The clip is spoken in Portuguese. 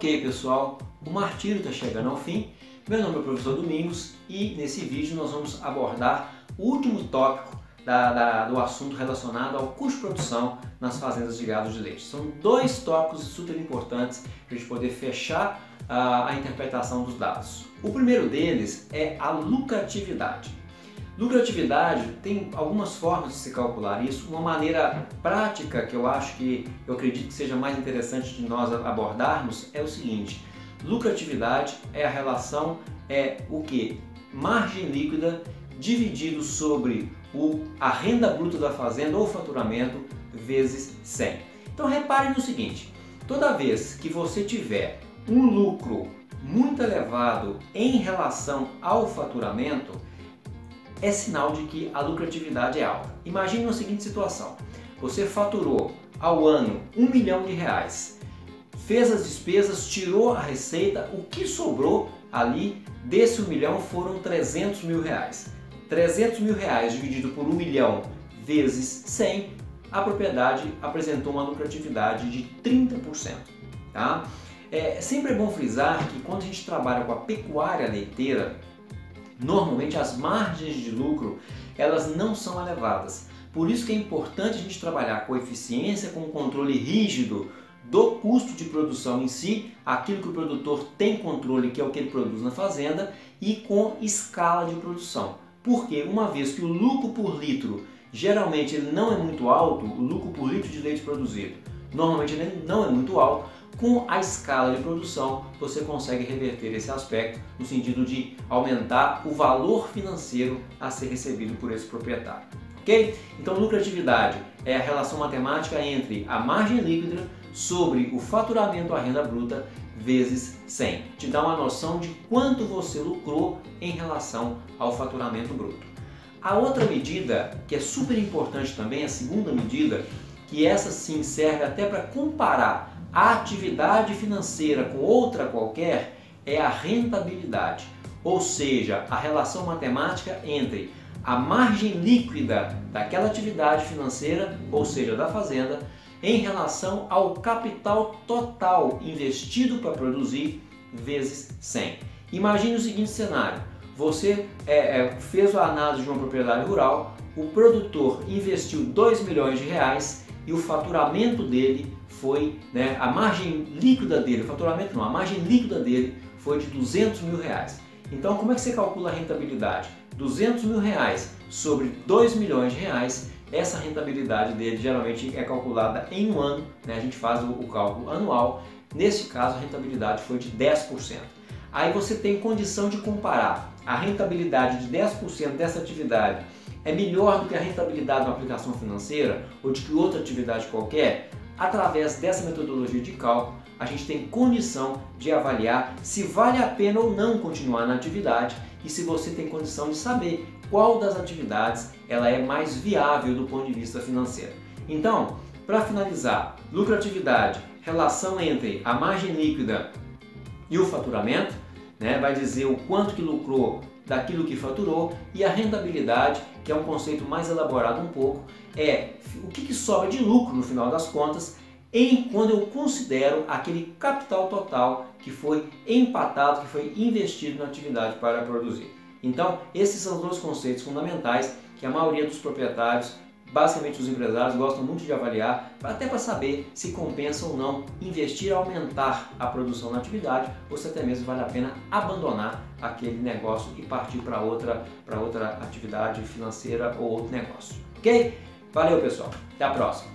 Ok, pessoal, o martírio está chegando ao fim. Meu nome é o professor Domingos e nesse vídeo nós vamos abordar o último tópico do assunto relacionado ao custo de produção nas fazendas de gado de leite. São dois tópicos super importantes para a gente poder fechar a interpretação dos dados. O primeiro deles é a lucratividade. Lucratividade tem algumas formas de se calcular isso. Uma maneira prática que eu acredito que seja mais interessante de nós abordarmos é o seguinte: lucratividade é a relação, o que? Margem líquida dividido sobre a renda bruta da fazenda ou faturamento vezes 100. Então repare no seguinte: toda vez que você tiver um lucro muito elevado em relação ao faturamento, é sinal de que a lucratividade é alta. Imagine a seguinte situação: você faturou ao ano R$1 milhão, fez as despesas, tirou a receita, o que sobrou ali desse 1 milhão foram R$300 mil. R$300 mil dividido por 1 milhão vezes 100, a propriedade apresentou uma lucratividade de 30%. Tá? Sempre é bom frisar que quando a gente trabalha com a pecuária leiteira, normalmente as margens de lucro elas não são elevadas. Por isso que é importante a gente trabalhar com eficiência, com um controle rígido do custo de produção em si, aquilo que o produtor tem controle, que é o que ele produz na fazenda, e com escala de produção. Porque uma vez que o lucro por litro geralmente ele não é muito alto, o lucro por litro de leite produzido normalmente ele não é muito alto, com a escala de produção você consegue reverter esse aspecto no sentido de aumentar o valor financeiro a ser recebido por esse proprietário. Ok? Então lucratividade é a relação matemática entre a margem líquida sobre o faturamento à renda bruta vezes 100. Te dá uma noção de quanto você lucrou em relação ao faturamento bruto. A outra medida que é super importante também, a segunda medida, que essa sim serve até para comparar a atividade financeira com outra qualquer, é a rentabilidade, ou seja, a relação matemática entre a margem líquida daquela atividade financeira, ou seja, da fazenda, em relação ao capital total investido para produzir vezes 100. Imagine o seguinte cenário: você fez a análise de uma propriedade rural, o produtor investiu R$2 milhões e o faturamento dele foi, a margem líquida dele, o faturamento não, a margem líquida dele foi de R$200 mil. Então como é que você calcula a rentabilidade? R$200 mil sobre R$2 milhões, essa rentabilidade dele geralmente é calculada em um ano, a gente faz o cálculo anual. Nesse caso a rentabilidade foi de 10%. Aí você tem condição de comparar a rentabilidade de 10% dessa atividade é melhor do que a rentabilidade de uma aplicação financeira ou de que outra atividade qualquer. Através dessa metodologia de cálculo, a gente tem condição de avaliar se vale a pena ou não continuar na atividade e se você tem condição de saber qual das atividades ela é mais viável do ponto de vista financeiro. Então, para finalizar, lucratividade, relação entre a margem líquida e o faturamento, vai dizer o quanto que lucrou daquilo que faturou, e a rentabilidade, que é um conceito mais elaborado um pouco, é o que sobra de lucro no final das contas quando eu considero aquele capital total que foi empatado, que foi investido na atividade para produzir. Então esses são os dois conceitos fundamentais que a maioria dos proprietários, basicamente os empresários, gostam muito de avaliar, até para saber se compensa ou não investir, aumentar a produção na atividade, ou se até mesmo vale a pena abandonar aquele negócio e partir para outra atividade financeira ou outro negócio. Ok? Valeu, pessoal. Até a próxima.